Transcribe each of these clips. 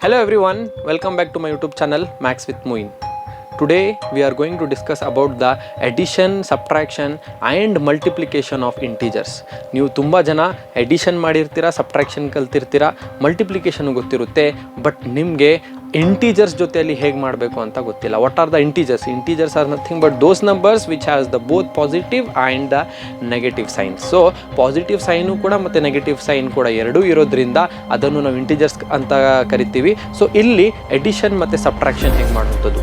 Hello everyone, welcome back to my YouTube channel Max with Moin. Today we are going to discuss about the addition, subtraction and multiplication of integers. ನೀವು ತುಂಬ ಜನ addition ಮಾಡಿರ್ತೀರಾ, subtraction ಕಲ್ತಿರ್ತೀರಾ, multiplication ಗೊತ್ತಿರುತ್ತೆ, but ನಿಮಗೆ integers ಜೊತೆಯಲ್ಲಿ ಹೇಗೆ ಮಾಡಬೇಕು ಅಂತ ಗೊತ್ತಿಲ್ಲ. What are the integers? Integers are nothing but those numbers which has the both positive and the negative sign. So positive sign ಕೂಡ ಮತ್ತು ನೆಗೆಟಿವ್ ಸೈನ್ ಕೂಡ ಎರಡೂ ಇರೋದ್ರಿಂದ ಅದನ್ನು ನಾವು ಇಂಟೀಜರ್ಸ್ ಅಂತ ಕರಿತೀವಿ. ಸೊ ಇಲ್ಲಿ ಎಡಿಷನ್ ಮತ್ತು ಸಬ್ಟ್ರಾಕ್ಷನ್ ಹೇಗೆ ಮಾಡುವಂಥದ್ದು.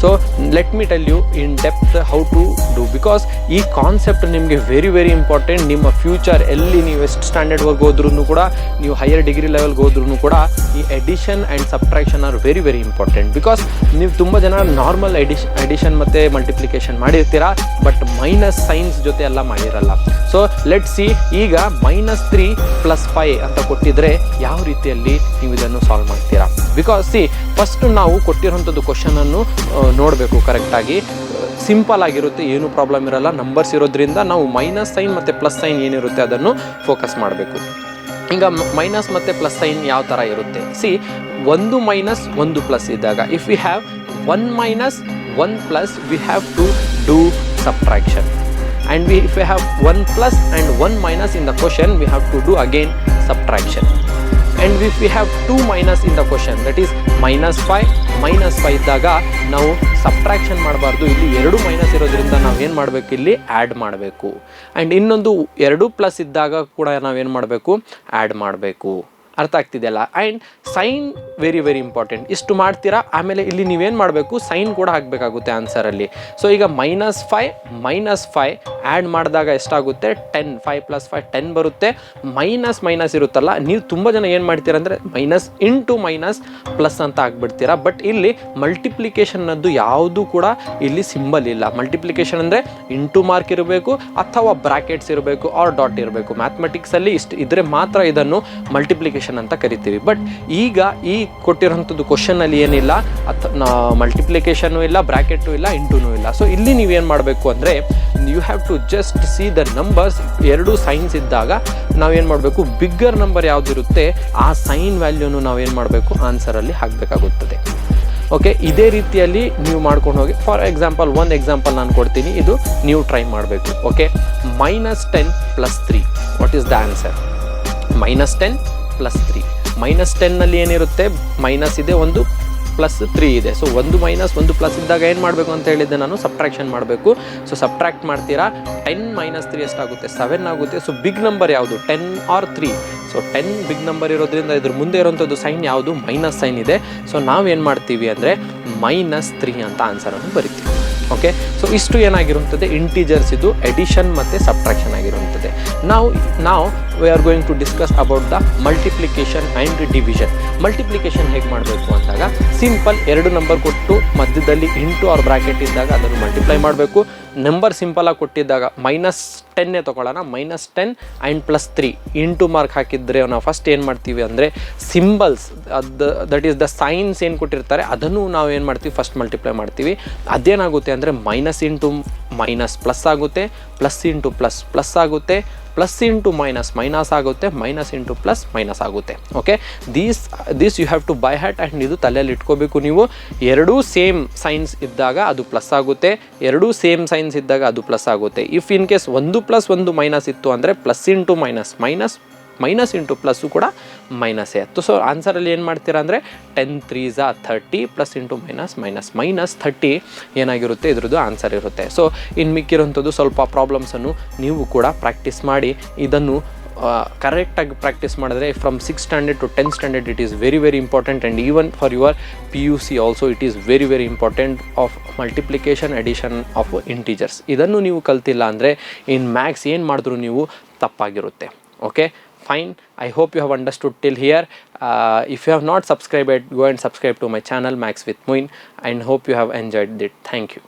So let me tell you in depth how to do, because ಈ ಕಾನ್ಸೆಪ್ಟ್ ನಿಮಗೆ ವೆರಿ ಇಂಪಾರ್ಟೆಂಟ್. ನಿಮ್ಮ ಫ್ಯೂಚರ್ ಎಲ್ಲಿ ನೀವು ಎಷ್ಟು ಸ್ಟ್ಯಾಂಡರ್ಡ್ವರೆಗೆ ಹೋದ್ರೂ ಕೂಡ, ನೀವು ಹೈಯರ್ ಡಿಗ್ರಿ ಲೆವೆಲ್ಗೆ ಹೋದ್ರೂ ಕೂಡ ಈ addition and subtraction are very important. Because ನೀವು ತುಂಬ ಜನ ನಾರ್ಮಲ್ ಎಡಿಷನ್ ಮತ್ತು ಮಲ್ಟಿಪ್ಲಿಕೇಶನ್ ಮಾಡಿರ್ತೀರಾ, ಬಟ್ ಮೈನಸ್ ಸೈನ್ಸ್ ಜೊತೆ ಎಲ್ಲ ಮಾಡಿರಲ್ಲ. ಸೊ ಲೆಟ್ ಸಿ, ಈಗ -3 + 5 ಅಂತ ಕೊಟ್ಟಿದ್ರೆ ಯಾವ ರೀತಿಯಲ್ಲಿ ನೀವು ಇದನ್ನು ಸಾಲ್ವ್ ಮಾಡ್ತೀರಾ? ಬಿಕಾಸ್ ಸಿ, ಫಸ್ಟ್ ನಾವು ಕೊಟ್ಟಿರೋಂಥದ್ದು ಕ್ವಶನನ್ನು ನೋಡಬೇಕು ಕರೆಕ್ಟಾಗಿ. ಸಿಂಪಲ್ ಆಗಿರುತ್ತೆ, ಏನೂ ಪ್ರಾಬ್ಲಮ್ ಇರಲ್ಲ. ನಂಬರ್ಸ್ ಇರೋದ್ರಿಂದ ನಾವು ಮೈನಸ್ ಸೈನ್ ಮತ್ತು ಪ್ಲಸ್ ಸೈನ್ ಏನಿರುತ್ತೆ ಅದನ್ನು ಫೋಕಸ್ ಮಾಡಬೇಕು. ಈಗ ಮೈನಸ್ ಮತ್ತು ಪ್ಲಸ್ ಸೈನ್ ಯಾವ ಥರ ಇರುತ್ತೆ? ಸಿ, 1 ಮೈನಸ್ 1 ಪ್ಲಸ್ ಇದ್ದಾಗ, if we have 1 minus 1 plus we have to do subtraction. And if we have 1 plus and 1 minus in the question, we have to do again subtraction. And if we have 2 minus in the question, that is -5 ಇದ್ದಾಗ ನಾವು subtraction ಮಾಡಬಾರ್ದು. ಇಲ್ಲಿ 2 minus ಇರೋದ್ರಿಂದ ನಾವು ಏನು ಮಾಡಬೇಕು, ಇಲ್ಲಿ add ಮಾಡಬೇಕು. ಆ್ಯಂಡ್ ಇನ್ನೊಂದು 2 ಪ್ಲಸ್ ಇದ್ದಾಗ ಕೂಡ ನಾವೇನು ಮಾಡಬೇಕು, ಆ್ಯಡ್ ಮಾಡಬೇಕು. ಅರ್ಥ ಆಗ್ತಿದೆಯಲ್ಲ? And sign very important. ಇಷ್ಟು ಮಾಡ್ತೀರಾ, ಆಮೇಲೆ ಇಲ್ಲಿ ನೀವೇನು ಮಾಡಬೇಕು, ಸೈನ್ ಕೂಡ ಹಾಕಬೇಕಾಗುತ್ತೆ ಆನ್ಸರಲ್ಲಿ. ಸೊ ಈಗ -5 ಆ್ಯಡ್ ಮಾಡಿದಾಗ ಎಷ್ಟಾಗುತ್ತೆ, 10. 5 + 5 10 ಬರುತ್ತೆ. ಮೈನಸ್ ಇರುತ್ತಲ್ಲ, ನೀವು ತುಂಬ ಜನ ಏನು ಮಾಡ್ತೀರಾ ಅಂದರೆ ಮೈನಸ್ ಇಂಟು ಮೈನಸ್ ಪ್ಲಸ್ ಅಂತ ಹಾಕ್ಬಿಡ್ತೀರಾ. ಬಟ್ ಇಲ್ಲಿ ಮಲ್ಟಿಪ್ಲಿಕೇಶನ್ನದ್ದು ಯಾವುದೂ ಕೂಡ ಇಲ್ಲಿ ಸಿಂಬಲ್ ಇಲ್ಲ. ಮಲ್ಟಿಪ್ಲಿಕೇಶನ್ ಅಂದರೆ ಇಂಟು ಮಾರ್ಕ್ ಇರಬೇಕು ಅಥವಾ ಬ್ರಾಕೆಟ್ಸ್ ಇರಬೇಕು ಆರ್ ಡಾಟ್ ಇರಬೇಕು. ಮ್ಯಾಥಮೆಟಿಕ್ಸಲ್ಲಿ ಇಷ್ಟು ಇದ್ದರೆ ಮಾತ್ರ ಇದನ್ನು ಮಲ್ಟಿಪ್ಲಿಕೇಶನ್ ಅಂತ ಕರಿತೀವಿ. ಬಟ್ ಈಗ ಈ ಕೊಟ್ಟಿರೋಂಥದ್ದು ಕ್ವಶನಲ್ಲಿ ಏನಿಲ್ಲ, ಮಲ್ಟಿಪ್ಲಿಕೇಶನು ಇಲ್ಲ, ಬ್ರಾಕೆಟು ಇಲ್ಲ, ಇಂಟೂನೂ ಇಲ್ಲ. ಸೊ ಇಲ್ಲಿ ನೀವೇನು ಮಾಡಬೇಕು ಅಂದರೆ, you have to just see the numbers. 2 signs ಇದ್ದಾಗ ನಾವೇನು ಮಾಡಬೇಕು, ಬಿಗ್ಗರ್ ನಂಬರ್ ಯಾವುದಿರುತ್ತೆ ಆ ಸೈನ್ ವ್ಯಾಲ್ಯೂನು ನಾವೇನು ಮಾಡಬೇಕು, ಆನ್ಸರಲ್ಲಿ ಹಾಕಬೇಕಾಗುತ್ತದೆ. ಓಕೆ, ಇದೇ ರೀತಿಯಲ್ಲಿ ನೀವು ಮಾಡ್ಕೊಂಡು ಹೋಗಿ. ಫಾರ್ ಎಕ್ಸಾಂಪಲ್, ಒಂದು ಎಕ್ಸಾಂಪಲ್ ನಾನು ಕೊಡ್ತೀನಿ, ಇದು ನೀವು ಟ್ರೈ ಮಾಡಬೇಕು. Okay, -10 + 3, what is the answer? -10 + 3. -10ನಲ್ಲಿ ಏನಿರುತ್ತೆ, ಮೈನಸ್ ಇದೆ, ಒಂದು +3 ಇದೆ. ಸೊ 1 ಮೈನಸ್ 1 ಪ್ಲಸ್ ಇದ್ದಾಗ ಏನು ಮಾಡಬೇಕು ಅಂತ ಹೇಳಿದ್ದೆ ನಾನು, ಸಬ್ಟ್ರಾಕ್ಷನ್ ಮಾಡಬೇಕು. ಸೊ ಸಬ್ಟ್ರಾಕ್ಟ್ ಮಾಡ್ತೀರಾ, 10 - 3 ಎಷ್ಟಾಗುತ್ತೆ, 7 ಆಗುತ್ತೆ. ಸೊ ಬಿಗ್ ನಂಬರ್ ಯಾವುದು, 10 ಆರ್ 3? ಸೊ 10 ಬಿಗ್ ನಂಬರ್ ಇರೋದ್ರಿಂದ ಇದ್ರ ಮುಂದೆ ಇರೋಂಥದ್ದು ಸೈನ್ ಯಾವುದು, ಮೈನಸ್ ಸೈನ್ ಇದೆ. ಸೊ ನಾವೇನು ಮಾಡ್ತೀವಿ ಅಂದರೆ -3 ಅಂತ ಆನ್ಸರನ್ನು ಬರಿತೀವಿ. ಓಕೆ, ಸೊ ಇಷ್ಟು ಏನಾಗಿರುತ್ತದೆ, ಇಂಟೀಜರ್ಸ್ ಇದು ಎಡಿಷನ್ ಮತ್ತು ಸಬ್ಟ್ರಾಕ್ಷನ್ ಆಗಿರುತ್ತದೆ. ನಾವು we are going to discuss about the multiplication and division. Multiplication ಹೇಗೆ ಮಾಡಬೇಕು ಅಂದಾಗ, ಸಿಂಪಲ್ 2 ನಂಬರ್ ಕೊಟ್ಟು ಮಧ್ಯದಲ್ಲಿ ಇಂಟು ಆರ್ ಬ್ರಾಕೆಟ್ ಇದ್ದಾಗ ಅದನ್ನು ಮಲ್ಟಿಪ್ಲೈ ಮಾಡಬೇಕು. ನಂಬರ್ ಸಿಂಪಲಾಗಿ ಕೊಟ್ಟಿದ್ದಾಗ -10 ತೊಗೊಳ್ಳೋಣ, -10 ಆ್ಯಂಡ್ +3 ಇಂಟು ಮಾರ್ಕ್ ಹಾಕಿದರೆ ನಾವು ಫಸ್ಟ್ ಏನು ಮಾಡ್ತೀವಿ ಅಂದರೆ, symbols that is the science ಏನು ಕೊಟ್ಟಿರ್ತಾರೆ ಅದನ್ನು ನಾವು ಏನು ಮಾಡ್ತೀವಿ, ಫಸ್ಟ್ ಮಲ್ಟಿಪ್ಲೈ ಮಾಡ್ತೀವಿ. ಅದೇನಾಗುತ್ತೆ ಅಂದರೆ ಮೈನಸ್ ಇಂಟು ಮೈನಸ್ ಪ್ಲಸ್ ಆಗುತ್ತೆ, ಪ್ಲಸ್ ಇಂಟು ಪ್ಲಸ್ ಪ್ಲಸ್ ಆಗುತ್ತೆ, ಪ್ಲಸ್ ಇಂಟು ಮೈನಸ್ ಮೈನಸ್ ಆಗುತ್ತೆ, ಮೈನಸ್ ಇಂಟು ಪ್ಲಸ್ ಮೈನಸ್ ಆಗುತ್ತೆ. Okay, this you have to by heart. And ಇದು ತಲೆಯಲ್ಲಿ ಇಟ್ಕೋಬೇಕು ನೀವು. 2 ಸೇಮ್ ಸೈನ್ಸ್ ಇದ್ದಾಗ ಅದು ಪ್ಲಸ್ ಆಗುತ್ತೆ, 2 ಸೇಮ್ ಸೈನ್ಸ್ ಇದ್ದಾಗ ಅದು ಪ್ಲಸ್ ಆಗುತ್ತೆ. ಇಫ್ ಇನ್ ಕೇಸ್ 1 + 1 ಮೈನಸ್ ಇತ್ತು ಅಂದರೆ plus into minus minus, minus into plus ಕೂಡ ಮೈನಸ್ಸೇ ಇತ್ತು. ಸೊ ಆನ್ಸರಲ್ಲಿ ಏನು ಮಾಡ್ತೀರಾ ಅಂದರೆ 10 × 3 = 30 ಪ್ಲಸ್ ಇಂಟು ಮೈನಸ್ 30 ಏನಾಗಿರುತ್ತೆ, ಇದ್ರದ್ದು ಆನ್ಸರ್ ಇರುತ್ತೆ. ಸೊ ಇನ್ನು ಮಿಕ್ಕಿರೋಂಥದ್ದು ಸ್ವಲ್ಪ ಪ್ರಾಬ್ಲಮ್ಸನ್ನು ನೀವು ಕೂಡ ಪ್ರಾಕ್ಟೀಸ್ ಮಾಡಿ. ಇದನ್ನು ಕರೆಕ್ಟಾಗಿ ಪ್ರಾಕ್ಟೀಸ್ ಮಾಡಿದ್ರೆ from 6th standard to 10th standard it is very important. And even for your PUC also it is very important of multiplication addition of integers. ಇದನ್ನು ನೀವು ಕಲ್ತಿಲ್ಲ ಅಂದರೆ ಇನ್ ಮ್ಯಾಥ್ಸ್ ಏನು ಮಾಡಿದ್ರು ನೀವು ತಪ್ಪಾಗಿರುತ್ತೆ. Okay, fine. I hope you have understood till here. If you have not subscribed, go and subscribe to my channel Max with Moin, and hope you have enjoyed it. Thank you.